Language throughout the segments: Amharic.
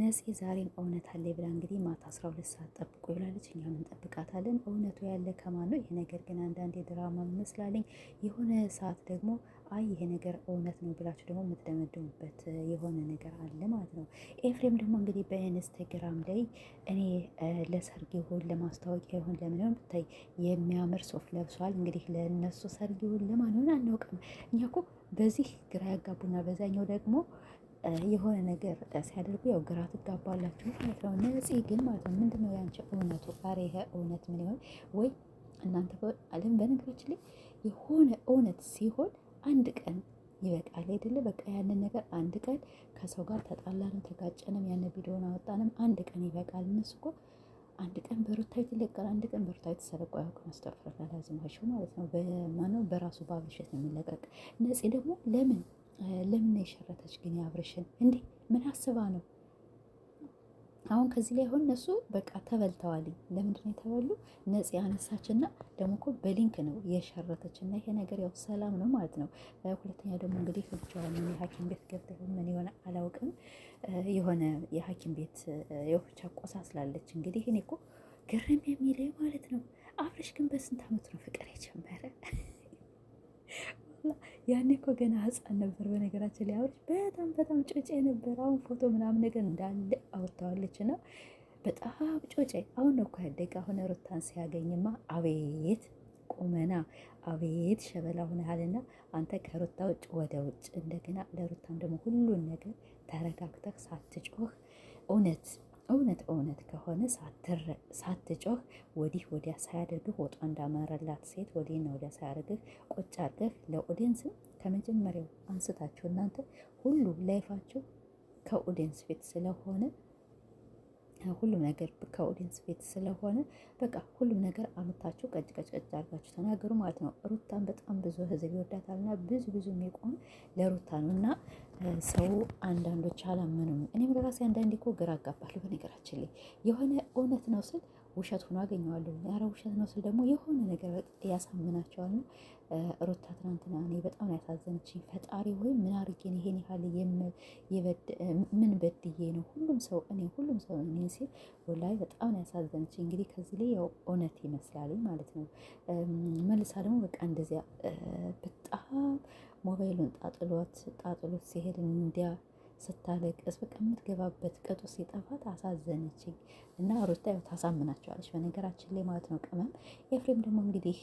ነፂ ዛሬም እውነት አለ ብላ እንግዲህ ማታ 12 ሰዓት ጠብቁ ብላለች። እኛም እንጠብቃታለን። እውነቱ ያለ ከማን ነው? ይሄ ነገር ግን አንዳንዴ ድራማ ይመስላልኝ። የሆነ ሰዓት ደግሞ አይ ይሄ ነገር እውነት ነው ብላችሁ ደግሞ የምትደመድሙበት የሆነ ነገር አለ ማለት ነው። ኤፍሬም ደግሞ እንግዲህ በኢንስታግራም ላይ እኔ ለሰርግ ይሁን ለማስታወቂያ ይሁን ለምን ይሁን ብታይ የሚያምር ሱፍ ለብሷል። እንግዲህ ለእነሱ ሰርግ ይሁን ለማን ይሁን አናውቅም። እኛ እኮ በዚህ ግራ ያጋቡና በዛኛው ደግሞ የሆነ ነገር ሲያደርጉ ያው ግራ ትጋባላችሁ ማለት ነው። ነፂ ግን ማለት ነው ምንድን ነው ያንቺ እውነቱ? ኧረ ይሄ እውነት ምን ይሆን ወይ እናንተ አለም። በነገራችን ላይ የሆነ እውነት ሲሆን አንድ ቀን ይበቃል አይደለ? በቃ ያንን ነገር አንድ ቀን ከሰው ጋር ተጣላንም ተጋጨንም ያን ቪዲዮን አወጣንም አንድ ቀን ይበቃል። እነሱ እኮ አንድ ቀን በሩታዊት ይለቀል፣ አንድ ቀን በሩታዊት ተሰረቆ ያውቅ ማስተፈረላ ላዝማቸው ማለት ነው። በማነው በራሱ ባብልሸት ነው የሚለቀቅ። ነፂ ደግሞ ለምን የሸረተች ግን ያብርሽን እንዴ? ምን አስባ ነው? አሁን ከዚህ ላይ አሁን እነሱ በቃ ተበልተዋል። ለምንድን ነው የተበሉ? ነፂ ያነሳችና ደግሞ እኮ በሊንክ ነው የሸረተችና ይሄ ነገር ያው ሰላም ነው ማለት ነው። ሁለተኛ ደግሞ እንግዲህ ልጇን የሐኪም ቤት ገብተው ምን የሆነ አላውቅም፣ የሆነ የሐኪም ቤት የሆቻ ቆሳ ስላለች እንግዲህ እኔ እኮ ግርም የሚለኝ ማለት ነው አብርሽ ግን በስንት ዓመቱ ነው ፍቅር የጀመረ? ያኔ እኮ ገና ህፃን ነበር። በነገራችን ላይ አብርሽ በጣም ጮጬ ነበር። አሁን ፎቶ ምናምን ነገር እንዳለ አውጥተዋለች እና በጣም ጮጬ። አሁን ነው እኮ ያደገ። አሁን ሩታን ሲያገኝማ አቤት ቁመና፣ አቤት ሸበላ ሆነሃልና አንተ ከሩታ ውጭ ወደ ውጭ። እንደገና ለሩታን ደግሞ ሁሉን ነገር ተረጋግተህ ሳትጮህ እውነት ከሆነ ሳትጮህ ወዲህ ወዲያ ሳያደርግህ ወጧ እንዳመረላት ሴት ወዲህና ወዲያ ሳያደርግህ ቁጭ አድርገህ ለኦዲየንስም ከመጀመሪያው አንስታችሁ እናንተ ሁሉ ላይፋችሁ ከኦዲየንስ ፊት ስለሆነ ሁሉም ነገር ከኦዲየንስ ፊት ስለሆነ በቃ ሁሉም ነገር አምታችሁ ቀጭ አድርጋችሁ ተናገሩ ማለት ነው። ሩታን በጣም ብዙ ህዝብ ይወዳታልና ብዙ የሚቆም ለሩታ ነው እና ሰው አንዳንዶች አላመኑም። እኔም ለራሴ አንዳንዴ እኮ ግራ አጋባለሁ። በነገራችን ላይ የሆነ እውነት ነው ስል ውሸት ሆኖ አገኘዋለሁ። ያረ ውሸት ነው ስል ደግሞ የሆነ ነገር ያሳምናቸዋል። ሩታ ትናንትና እኔ በጣም ያሳዘነችኝ ፈጣሪ ወይ ምን አርጌን ይሄን ያህል ምን በድዬ ነው ሁሉም ሰው እኔ ሲል ወላሂ በጣም ያሳዘነችኝ። እንግዲህ ከዚህ ላይ ያው እውነት ይመስላል ማለት ነው። መልሳ ደግሞ በቃ እንደዚያ በጣም ሞባይሉን ጣጥሎት ሲሄድ እንዲያ ስታለቅስ በቃ የምትገባበት ቅጡ ሲጠፋት አሳዘነችኝ። እና ሩታ ያው ታሳምናቸዋለች በነገራችን ላይ ማለት ነው። ቅመም ኤፍሬም ደግሞ እንግዲህ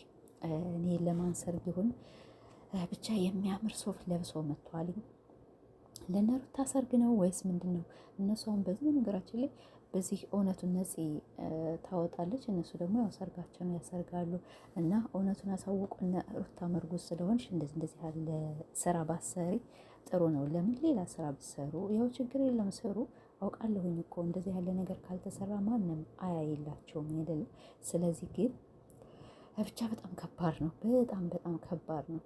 እኔ ለማንሰር ቢሆን ብቻ የሚያምር ሱፍ ለብሶ መጥቷል። ለእነ ሩታ ሰርግ ነው ወይስ ምንድን ነው? እነሱ አሁን በዚህ ነገራችን ላይ በዚህ እውነቱን ነፂ ታወጣለች፣ እነሱ ደግሞ ያው ሰርጋቸውን ያሰርጋሉ። እና እውነቱን ያሳውቁና ሩታ መርጉዝ ስለሆንሽ እንደዚህ ያለ ስራ ባሰሪ ጥሩ ነው። ለምን ሌላ ስራ ብሰሩ ያው ችግር የለም ስሩ። አውቃለሁኝ እኮ እንደዚህ ያለ ነገር ካልተሰራ ማንም አያይላቸውም አይደለም። ስለዚህ ግን ብቻ በጣም ከባድ ነው። በጣም ከባድ ነው።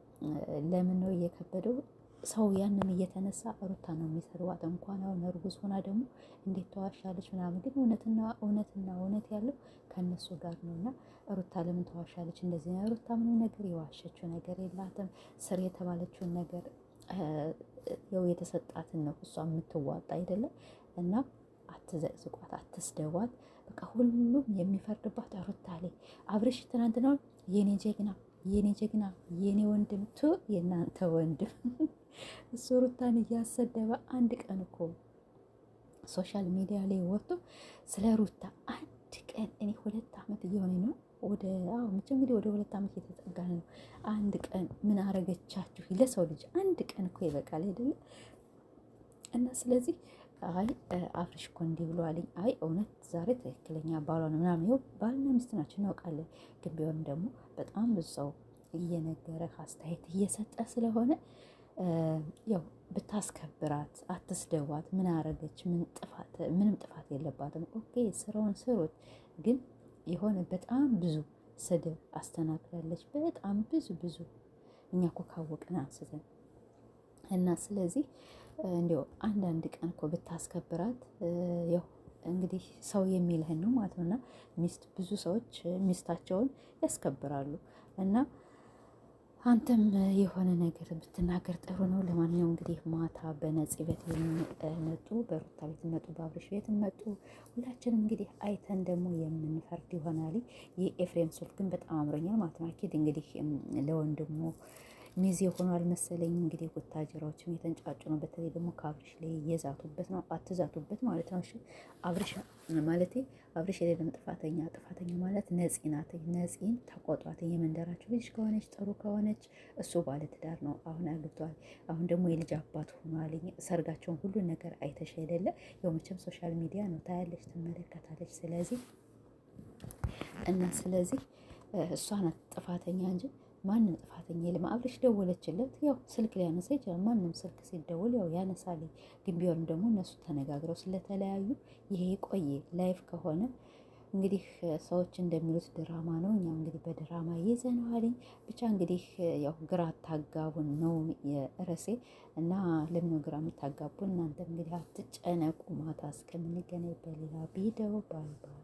ለምን ነው እየከበደው? ሰው ያንን እየተነሳ ሩታ ነው የሚሰድባት። እንኳን አሁን እርጉዝ ሆና ደግሞ እንዴት ተዋሻለች ምናምን። ግን እውነት ያለው ከነሱ ጋር ነው። እና ሩታ ለምን ተዋሻለች? እንደዚህ ነው ሩታ ምንም ነገር የዋሸችው ነገር የላትም። ስር የተባለችውን ነገር ያው የተሰጣትን ነው እሷ የምትዋጣ አይደለም። እና አትዘቅዝቋት፣ አትስደቧት። በቃ ሁሉም የሚፈርድባት ሩታ ላይ። አብርሽ ትናንትና የኔ ጀግና የኔ ወንድም የእናንተ ወንድም እሱ ሩታን እያሰደበ አንድ ቀን እኮ ሶሻል ሚዲያ ላይ ወጥቶ ስለ ሩታ አንድ ቀን እኔ 2 ዓመት እየሆነ ነው መቼም እንግዲህ ወደ 2 ዓመት እየተጠጋን ነው። አንድ ቀን ምን አረገቻችሁ? ለሰው ልጅ አንድ ቀን እኮ ይበቃል አይደለ? እና ስለዚህ አይ አብርሽ እኮ እንዲህ ብለዋልኝ። አይ እውነት ዛሬ ትክክለኛ ባሏ ነው ምናምን። ይኸው ባልና ሚስት ናቸው እናውቃለን። ግን ቢሆንም ደግሞ በጣም ብዙ ሰው እየነገረ አስተያየት እየሰጠ ስለሆነ ያው ብታስከብራት፣ አትስደዋት። ምን አረገች? ምንም ጥፋት የለባትም። ኦኬ ስራውን ስሩት። ግን የሆነ በጣም ብዙ ስድብ አስተናግዳለች። በጣም ብዙ እኛ እኮ ካወቅን አንስተን እና ስለዚህ እንዲያው አንዳንድ ቀን እኮ ብታስከብራት ያው እንግዲህ ሰው የሚልህን ነው ማለት ነው። እና ብዙ ሰዎች ሚስታቸውን ያስከብራሉ እና አንተም የሆነ ነገር ብትናገር ጥሩ ነው። ለማንኛውም እንግዲህ ማታ በነፂ ቤት መጡ፣ በሩታ ቤት መጡ፣ በአብርሽ ቤት መጡ። ሁላችንም እንግዲህ አይተን ደግሞ የምንፈርድ ይሆናል። የኤፍሬም ሱፍ ግን በጣም አምሮኛል ማለት ነው። አኪድ እንግዲህ ለወንድሙ ሚዜ ሆኗል መሰለኝ። እንግዲህ ቡታጅራዎችም የተንጫጩ ነው። በተለይ ደግሞ ከአብርሽ ላይ የዛቱበት ነው። አትዛቱበት ማለት ነው። እሺ አብርሽ ማለቴ አብርሽ የሌለም ጥፋተኛ ማለት ነፂ ናት። ነፂን ተቆጧት። የመንደራቸው ልጅ ከሆነች ጥሩ ከሆነች እሱ ባለትዳር ነው፣ አሁን አግብቷል። አሁን ደግሞ የልጅ አባት ሆኗል። ሰርጋቸውን ሁሉ ነገር አይተሽ አይደለ? ያው መቼም ሶሻል ሚዲያ ነው ታያለች፣ ትመለከታለች። ስለዚህ እሷ ናት ጥፋተኛ እንጂ ማንም ጥፋተኛ የለም። አብርሽ ደወለችለት፣ ያው ስልክ ሊያነሳ ይችላል። ማንም ስልክ ሲደወል ያው ያነሳል። ግን ቢሆንም ደግሞ እነሱ ተነጋግረው ስለተለያዩ ይሄ ቆየ ላይፍ ከሆነ እንግዲህ ሰዎች እንደሚሉት ድራማ ነው። እኛም እንግዲህ በድራማ ይዘነዋልኝ። ብቻ እንግዲህ ያው ግራ ታጋቡን ነው ርዕሴ እና ለምን ግራ የምታጋቡን እናንተ እንግዲህ አትጨነቁ። ማታ እስከምንገናኝ በሌላ ቪዲዮ ባይ ባይ።